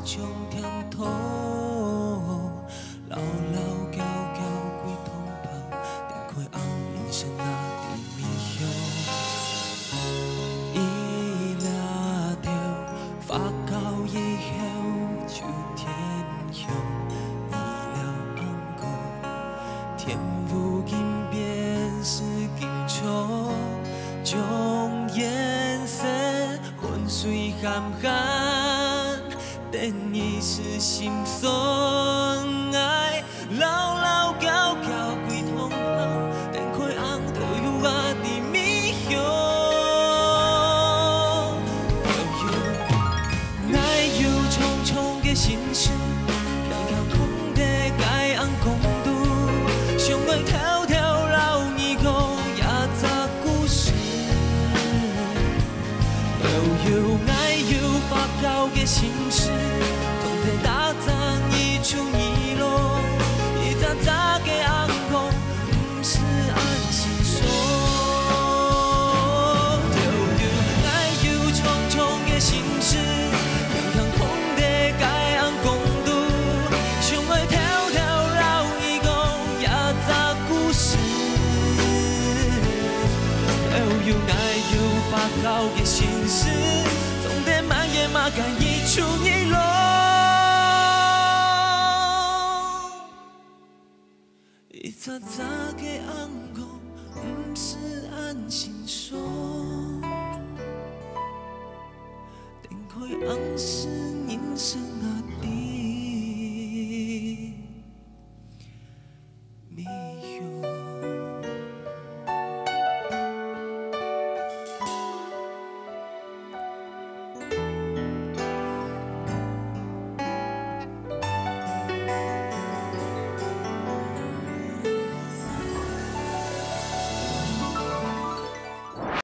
将甜吐，老老交交几通泡，点开红烟线那伫面向。伊抓着发到以后就天向，移了红光，天无金变是金错，将颜色混水含含。 等你是心酸，爱老老交交几通泡，等开红就有我伫面向。爱有重重的心事，飘飘空地该红公路，上爱条条老耳讲也杂故事。爱有发高的心事。 打仗一出一落，一扎扎的红光，不是按心说。爱有重重的心事，常常空地该红公路，上爱条条老耳讲也杂故事。爱有发高的心事，总得满眼嘛敢一出一落。 一扎扎的红光，不是按心说。点开红是人生。